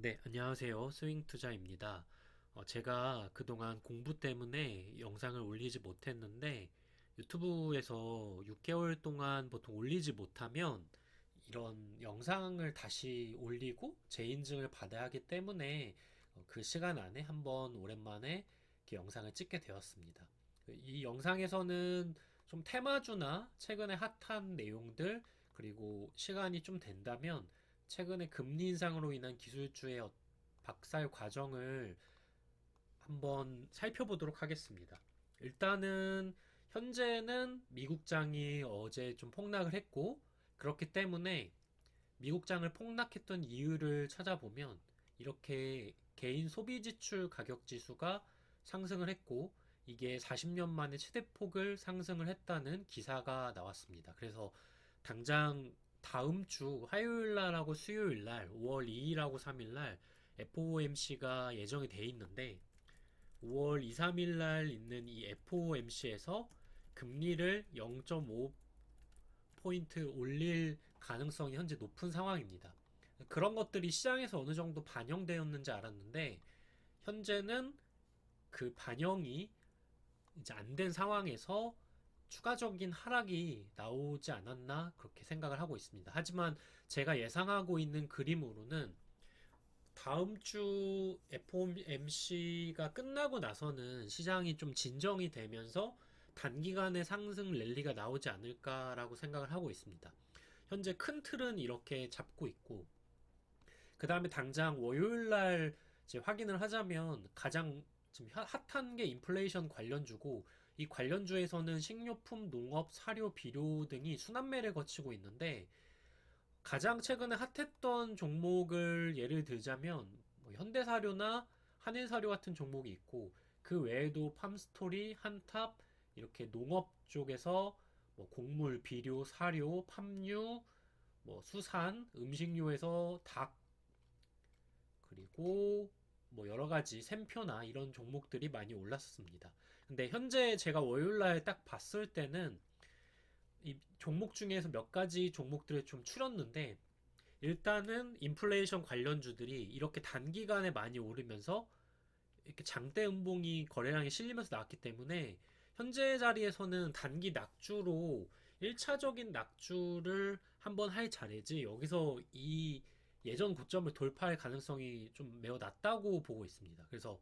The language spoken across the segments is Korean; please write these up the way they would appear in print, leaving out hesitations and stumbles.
네, 안녕하세요. 스윙투자입니다. 제가 그동안 공부 때문에 영상을 올리지 못했는데 유튜브에서 6개월 동안 보통 올리지 못하면 이런 영상을 다시 올리고 재인증을 받아야 하기 때문에 그 시간 안에 한번 오랜만에 이렇게 영상을 찍게 되었습니다. 이 영상에서는 좀 테마주나 최근에 핫한 내용들 그리고 시간이 좀 된다면 최근에 금리 인상으로 인한 기술주의 박살 과정을 한번 살펴보도록 하겠습니다. 일단은 현재는 미국장이 어제 좀 폭락을 했고 그렇기 때문에 미국장을 폭락했던 이유를 찾아보면 이렇게 개인 소비 지출 가격 지수가 상승을 했고 이게 40년 만에 최대폭을 상승을 했다는 기사가 나왔습니다. 그래서 당장 다음 주 화요일 날하고 수요일 날 5월 2일하고 3일 날 FOMC가 예정이 돼 있는데 5월 2, 3일 날 있는 이 FOMC에서 금리를 0.5포인트 올릴 가능성이 현재 높은 상황입니다. 그런 것들이 시장에서 어느 정도 반영되었는지 알았는데 현재는 그 반영이 이제 안 된 상황에서 추가적인 하락이 나오지 않았나 그렇게 생각을 하고 있습니다. 하지만 제가 예상하고 있는 그림으로는 다음 주 FOMC가 끝나고 나서는 시장이 좀 진정이 되면서 단기간에 상승 랠리가 나오지 않을까라고 생각을 하고 있습니다. 현재 큰 틀은 이렇게 잡고 있고, 그 다음에 당장 월요일 날 이제 확인을 하자면 가장 지금 핫한 게 인플레이션 관련주고, 이 관련주에서는 식료품, 농업, 사료, 비료 등이 순환매를 거치고 있는데, 가장 최근에 핫했던 종목을 예를 들자면 뭐 현대사료나 한일사료 같은 종목이 있고 그 외에도 팜스토리, 한탑 이렇게 농업 쪽에서 뭐 곡물, 비료, 사료, 팜유, 뭐 수산, 음식료에서 닭 그리고 뭐 여러 가지 샘표나 이런 종목들이 많이 올랐습니다. 근데 현재 제가 월요일 날 딱 봤을 때는 이 종목 중에서 몇 가지 종목들을 좀 추렸는데 일단은 인플레이션 관련주들이 이렇게 단기간에 많이 오르면서 이렇게 장대 음봉이 거래량에 실리면서 나왔기 때문에 현재 자리에서는 단기 낙주로 1차적인 낙주를 한번 할 자리지 여기서 이 예전 고점을 돌파할 가능성이 좀 매우 낮다고 보고 있습니다. 그래서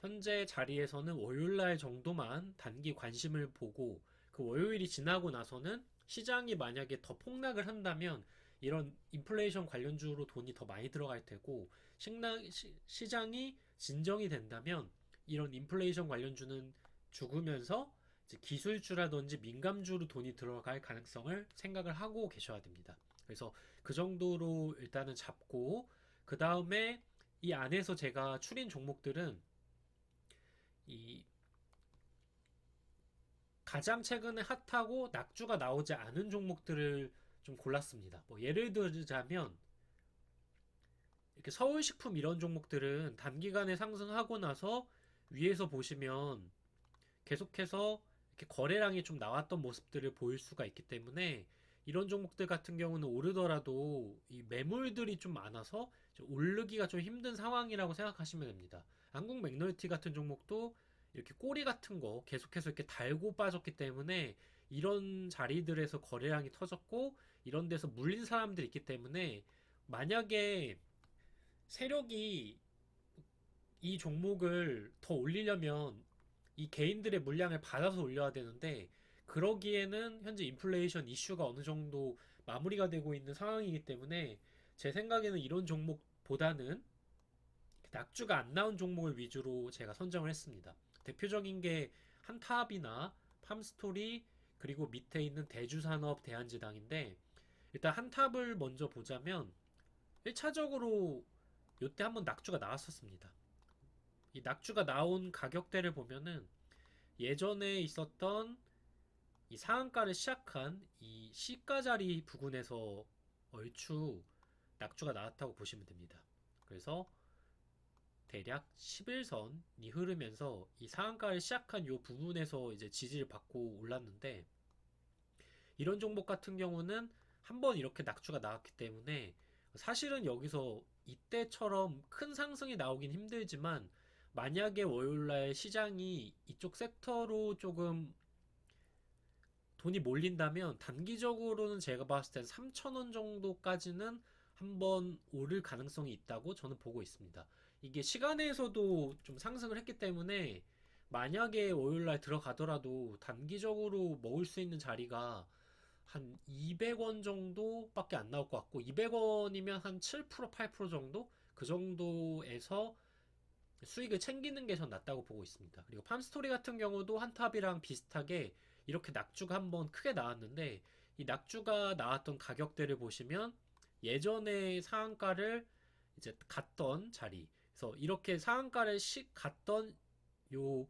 현재 자리에서는 월요일날 정도만 단기 관심을 보고 그 월요일이 지나고 나서는 시장이 만약에 더 폭락을 한다면 이런 인플레이션 관련주로 돈이 더 많이 들어갈 테고 시장이 진정이 된다면 이런 인플레이션 관련주는 죽으면서 이제 기술주라든지 민감주로 돈이 들어갈 가능성을 생각을 하고 계셔야 됩니다. 그래서 그 정도로 일단은 잡고 그 다음에 이 안에서 제가 추린 종목들은 이 가장 최근에 핫하고 낙주가 나오지 않은 종목들을 좀 골랐습니다. 뭐 예를 들자면 이렇게 서울식품 이런 종목들은 단기간에 상승하고 나서 위에서 보시면 계속해서 이렇게 거래량이 좀 나왔던 모습들을 보일 수가 있기 때문에 이런 종목들 같은 경우는 오르더라도 이 매물들이 좀 많아서 오르기가 좀 힘든 상황이라고 생각하시면 됩니다. 한국 맥널티 같은 종목도 이렇게 꼬리 같은 거 계속해서 이렇게 달고 빠졌기 때문에 이런 자리들에서 거래량이 터졌고 이런 데서 물린 사람들이 있기 때문에 만약에 세력이 이 종목을 더 올리려면 이 개인들의 물량을 받아서 올려야 되는데 그러기에는 현재 인플레이션 이슈가 어느 정도 마무리가 되고 있는 상황이기 때문에 제 생각에는 이런 종목보다는 낙주가 안 나온 종목을 위주로 제가 선정을 했습니다. 대표적인 게 한탑이나 팜스토리 그리고 밑에 있는 대주산업 대한지당인데 일단 한탑을 먼저 보자면 1차적으로 이때 한번 낙주가 나왔었습니다. 이 낙주가 나온 가격대를 보면은 예전에 있었던 이 상한가를 시작한 이 시가 자리 부근에서 얼추 낙주가 나왔다고 보시면 됩니다. 그래서 대략 11선이 흐르면서 이 상한가를 시작한 이 부분에서 이제 지지를 받고 올랐는데 이런 종목 같은 경우는 한번 이렇게 낙주가 나왔기 때문에 사실은 여기서 이때처럼 큰 상승이 나오긴 힘들지만 만약에 월요일날 시장이 이쪽 섹터로 조금 돈이 몰린다면 단기적으로는 제가 봤을 땐 3,000원 정도까지는 한번 오를 가능성이 있다고 저는 보고 있습니다. 이게 시간에서도 좀 상승을 했기 때문에 만약에 월요일날 들어가더라도 단기적으로 먹을 수 있는 자리가 한 200원 정도밖에 안 나올 것 같고 200원이면 한 7%, 8% 정도? 그 정도에서 수익을 챙기는 게 전 낫다고 보고 있습니다. 그리고 팜스토리 같은 경우도 한탑이랑 비슷하게 이렇게 낙주가 한번 크게 나왔는데 이 낙주가 나왔던 가격대를 보시면 예전에 상한가를 이제 갔던 자리 그래서 이렇게 상한가를 갔던 요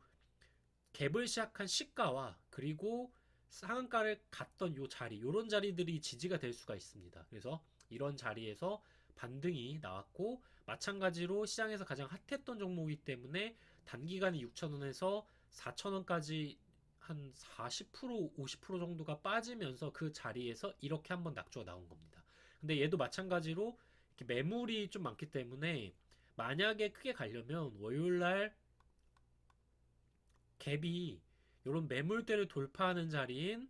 갭을 시작한 시가와 그리고 상한가를 갔던 요 자리 요런 자리들이 지지가 될 수가 있습니다. 그래서 이런 자리에서 반등이 나왔고 마찬가지로 시장에서 가장 핫했던 종목이기 때문에 단기간에 6,000원에서 4,000원까지 한 40%, 50% 정도가 빠지면서 그 자리에서 이렇게 한번 낙조가 나온 겁니다. 근데 얘도 마찬가지로 이렇게 매물이 좀 많기 때문에 만약에 크게 가려면 월요일날 갭이 이런 매물대를 돌파하는 자리인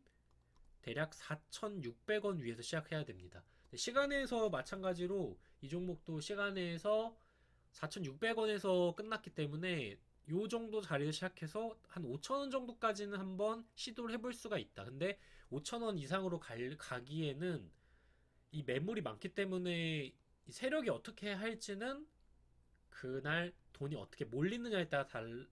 대략 4,600원 위에서 시작해야 됩니다. 시간에서 마찬가지로 이 종목도 시간에서 4,600원에서 끝났기 때문에 요 정도 자리를 시작해서 한 5,000원 정도까지는 한번 시도를 해볼 수가 있다. 근데 5,000원 이상으로 가기에는 이 매물이 많기 때문에 이 세력이 어떻게 할지는 그날 돈이 어떻게 몰리느냐에 따라 다를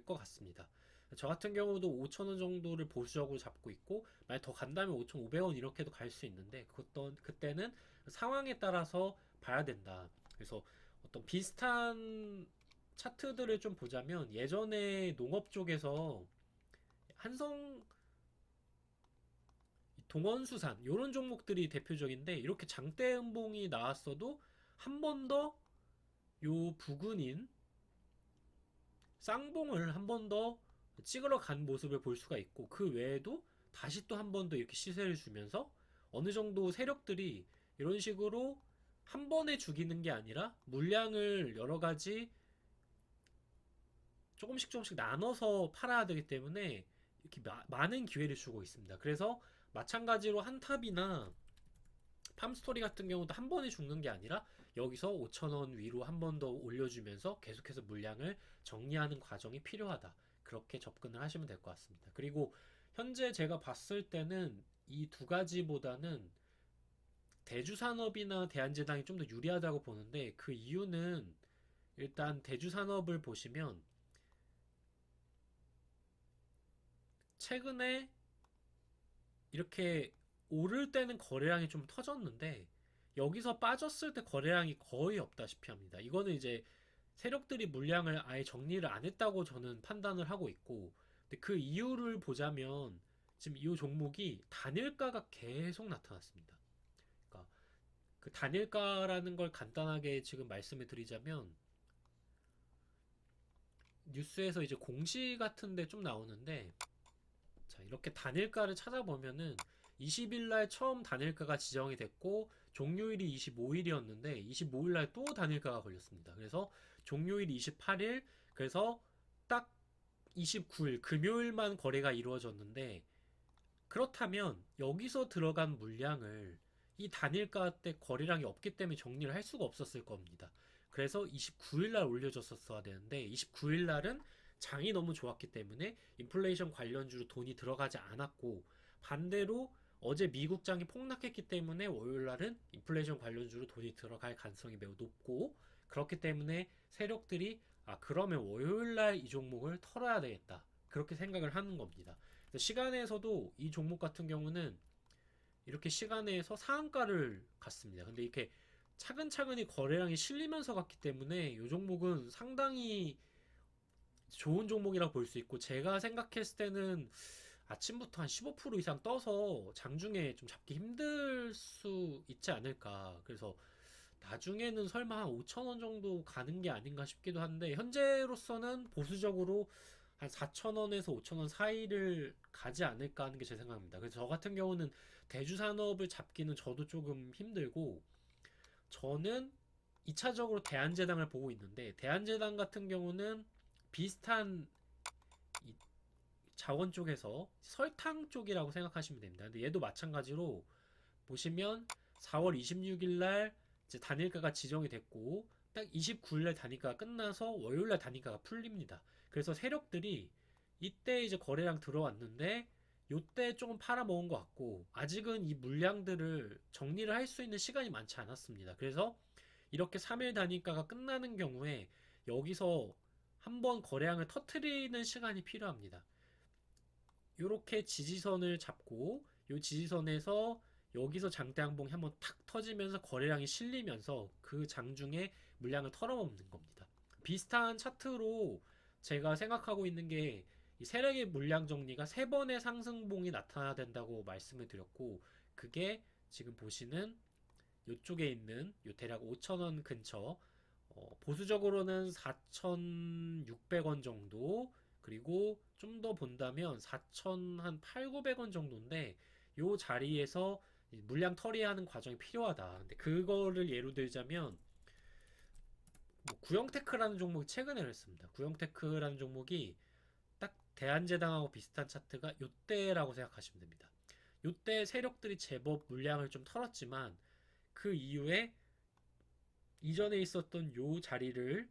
것 같습니다. 저 같은 경우도 5,000원 정도를 보수적으로 잡고 있고 만약 더 간다면 5,500원 이렇게도 갈 수 있는데 그때는 상황에 따라서 봐야 된다. 그래서 어떤 비슷한 차트들을 좀 보자면 예전에 농업 쪽에서 한성 동원수산 이런 종목들이 대표적인데 이렇게 장대 음봉이 나왔어도 한 번 더 요 부근인 쌍봉을 한 번 더 찍으러 간 모습을 볼 수가 있고 그 외에도 다시 또 한 번 더 이렇게 시세를 주면서 어느 정도 세력들이 이런 식으로 한 번에 죽이는 게 아니라 물량을 여러 가지 조금씩 조금씩 나눠서 팔아야 되기 때문에 이렇게 많은 기회를 주고 있습니다. 그래서 마찬가지로 한탑이나 팜스토리 같은 경우도 한 번에 죽는 게 아니라 여기서 5,000원 위로 한 번 더 올려주면서 계속해서 물량을 정리하는 과정이 필요하다. 그렇게 접근을 하시면 될 것 같습니다. 그리고 현재 제가 봤을 때는 이 두 가지보다는 대주산업이나 대한제당이 좀 더 유리하다고 보는데 그 이유는 일단 대주산업을 보시면 최근에 이렇게 오를 때는 거래량이 좀 터졌는데 여기서 빠졌을 때 거래량이 거의 없다시피 합니다. 이거는 이제 세력들이 물량을 아예 정리를 안 했다고 저는 판단을 하고 있고 근데 그 이유를 보자면 지금 이 종목이 단일가가 계속 나타났습니다. 그러니까 그 단일가라는 걸 간단하게 지금 말씀을 드리자면 뉴스에서 이제 공시 같은데 좀 나오는데 자, 이렇게 단일가를 찾아보면은 20일 날 처음 단일가가 지정이 됐고 종료일이 25일이었는데 25일 날 또 단일가가 걸렸습니다. 그래서 종료일이 28일 그래서 딱 29일 금요일만 거래가 이루어졌는데 그렇다면 여기서 들어간 물량을 이 단일가 때 거래량이 없기 때문에 정리를 할 수가 없었을 겁니다. 그래서 29일 날 올려줬었어야 되는데 29일 날은 장이 너무 좋았기 때문에 인플레이션 관련주로 돈이 들어가지 않았고 반대로 어제 미국 장이 폭락했기 때문에 월요일 날은 인플레이션 관련주로 돈이 들어갈 가능성이 매우 높고 그렇기 때문에 세력들이 아 그러면 월요일 날 이 종목을 털어야 되겠다 그렇게 생각을 하는 겁니다. 시간에서도 이 종목 같은 경우는 이렇게 시간에서 상한가를 갔습니다. 근데 이렇게 차근차근히 거래량이 실리면서 갔기 때문에 이 종목은 상당히 좋은 종목이라고 볼 수 있고 제가 생각했을 때는 아침부터 한 15% 이상 떠서 장중에 좀 잡기 힘들 수 있지 않을까. 그래서 나중에는 설마 한 5,000원 정도 가는 게 아닌가 싶기도 한데 현재로서는 보수적으로 한 4,000원에서 5,000원 사이를 가지 않을까 하는 게 제 생각입니다. 그래서 저 같은 경우는 대주산업을 잡기는 저도 조금 힘들고 저는 2차적으로 대한제당을 보고 있는데, 대한제당 같은 경우는 비슷한 이 자원 쪽에서 설탕 쪽이라고 생각하시면 됩니다. 근데 얘도 마찬가지로 보시면 4월 26일 날 이제 단일가가 지정이 됐고, 딱 29일 날 단일가가 끝나서 월요일 날 단일가가 풀립니다. 그래서 세력들이 이때 이제 거래량 들어왔는데, 요때 조금 팔아먹은 것 같고, 아직은 이 물량들을 정리를 할 수 있는 시간이 많지 않았습니다. 그래서 이렇게 3일 단위가가 끝나는 경우에 여기서 한번 거래량을 터트리는 시간이 필요합니다. 이렇게 지지선을 잡고 이 지지선에서 여기서 장대 항봉이 한번 탁 터지면서 거래량이 실리면서 그 장중에 물량을 털어먹는 겁니다. 비슷한 차트로 제가 생각하고 있는 게 이 세력의 물량 정리가 세 번의 상승봉이 나타나야 된다고 말씀을 드렸고, 그게 지금 보시는 이쪽에 있는 요 대략 5,000원 근처, 보수적으로는 4,600원 정도, 그리고 좀 더 본다면 4,800, 900원 정도인데, 요 자리에서 물량 처리하는 과정이 필요하다. 근데 그거를 예로 들자면 뭐 구형테크라는 종목이 최근에 그랬습니다. 구형테크라는 종목이 딱 대한제당하고 비슷한 차트가 요때라고 생각하시면 됩니다. 요때 세력들이 제법 물량을 좀 털었지만, 그 이후에 이전에 있었던 요 자리를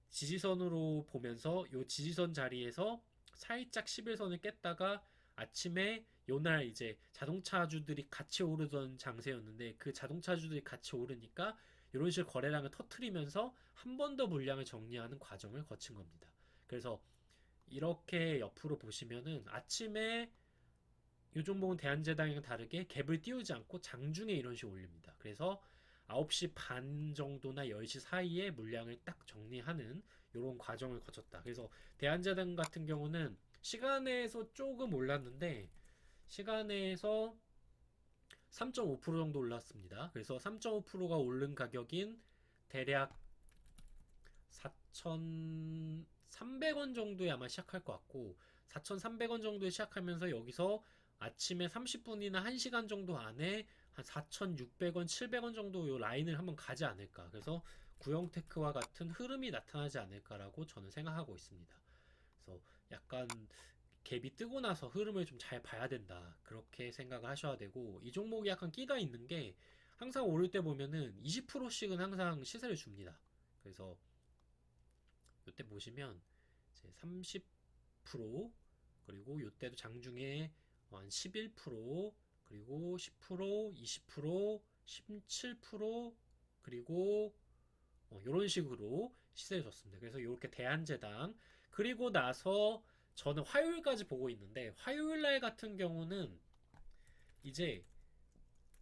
지지선으로 보면서 요 지지선 자리에서 살짝 11선을 깼다가 아침에 요날 이제 자동차주들이 같이 오르던 장세였는데, 그 자동차주들이 같이 오르니까 이런 식으로 거래량을 터트리면서 한 번 더 물량을 정리하는 과정을 거친 겁니다. 그래서 이렇게 옆으로 보시면은 아침에 이 종목은 대한제당이랑 다르게 갭을 띄우지 않고 장중에 이런 식으로 올립니다. 그래서 9시 반 정도나 10시 사이에 물량을 딱 정리하는 이런 과정을 거쳤다. 그래서 대한제당 같은 경우는 시간에서 조금 올랐는데, 시간에서 3.5% 정도 올랐습니다. 그래서 3.5%가 오른 가격인 대략 4,300원 정도에 아마 시작할 것 같고, 4,300원 정도에 시작하면서 여기서 아침에 30분이나 1시간 정도 안에 한 4,600원, 700원 정도 요 라인을 한번 가지 않을까. 그래서 구형테크와 같은 흐름이 나타나지 않을까라고 저는 생각하고 있습니다. 그래서 약간 갭이 뜨고 나서 흐름을 좀 잘 봐야 된다. 그렇게 생각을 하셔야 되고, 이 종목이 약간 끼가 있는 게 항상 오를 때 보면은 20%씩은 항상 시세를 줍니다. 그래서 이때 보시면 이제 30%, 그리고 이때도 장중에 한 11%, 그리고 10%, 20%, 17%, 그리고 이런 식으로 시세를 줬습니다. 그래서 이렇게 대한제당, 그리고 나서 저는 화요일까지 보고 있는데, 화요일 날 같은 경우는 이제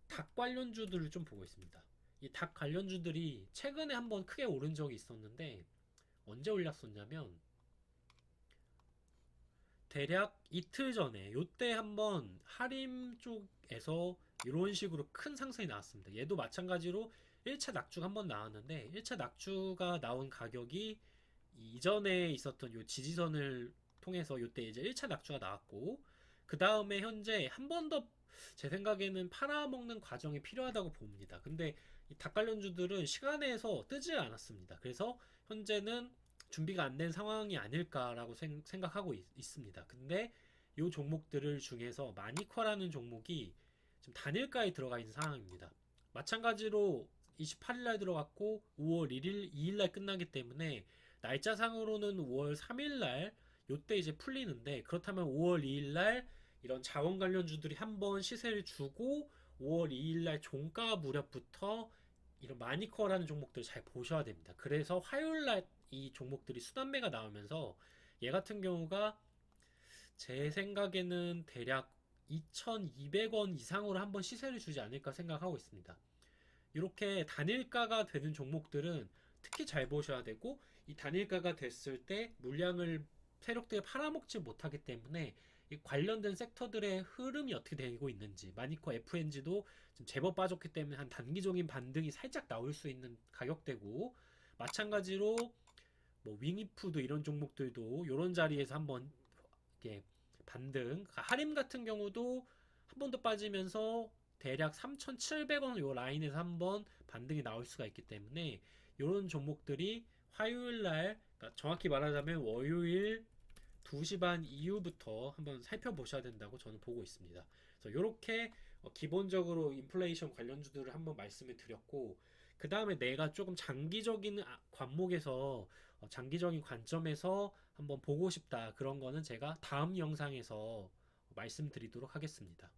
닭 관련주들을 좀 보고 있습니다. 이 닭 관련주들이 최근에 한번 크게 오른 적이 있었는데, 언제 올랐었냐면 대략 이틀 전에, 요때 한번 하림 쪽에서 이런 식으로 큰 상승이 나왔습니다. 얘도 마찬가지로 1차 낙주가 한번 나왔는데, 1차 낙주가 나온 가격이 이전에 있었던 요 지지선을 통해서 요때 이제 1차 낙주가 나왔고, 그 다음에 현재 한 번 더 제 생각에는 팔아먹는 과정이 필요하다고 봅니다. 근데 이 닭관련주들은 시간에서 뜨지 않았습니다. 그래서 현재는 준비가 안 된 상황이 아닐까라고 생각하고 있습니다. 근데 이 종목들을 중에서 마니커라는 종목이 지금 단일가에 들어가 있는 상황입니다. 마찬가지로 28일 날 들어갔고 5월 1일, 2일 날 끝나기 때문에 날짜상으로는 5월 3일 날 요때 이제 풀리는데, 그렇다면 5월 2일 날 이런 자원 관련주들이 한번 시세를 주고 5월 2일 날 종가 무렵부터 이런 마니커라는 종목들 잘 보셔야 됩니다. 그래서 화요일 날 이 종목들이 수단매가 나오면서 얘 같은 경우가 제 생각에는 대략 2,200원 이상으로 한번 시세를 주지 않을까 생각하고 있습니다. 이렇게 단일가가 되는 종목들은 특히 잘 보셔야 되고, 이 단일가가 됐을 때 물량을 세력들이 팔아먹지 못하기 때문에 이 관련된 섹터들의 흐름이 어떻게 되고 있는지, 마니커 FNG도 좀 제법 빠졌기 때문에 한 단기적인 반등이 살짝 나올 수 있는 가격대고, 마찬가지로 뭐 윙이푸드 이런 종목들도 이런 자리에서 한번 이렇게 반등, 하림 같은 경우도 한 번 더 빠지면서 대략 3,700원 요 라인에서 한번 반등이 나올 수가 있기 때문에 이런 종목들이 화요일 날, 그러니까 정확히 말하자면 월요일 2시 반 이후부터 한번 살펴보셔야 된다고 저는 보고 있습니다. 그래서 이렇게 기본적으로 인플레이션 관련주들을 한번 말씀을 드렸고, 그 다음에 내가 조금 장기적인 관목에서 장기적인 관점에서 한번 보고 싶다, 그런 거는 제가 다음 영상에서 말씀드리도록 하겠습니다.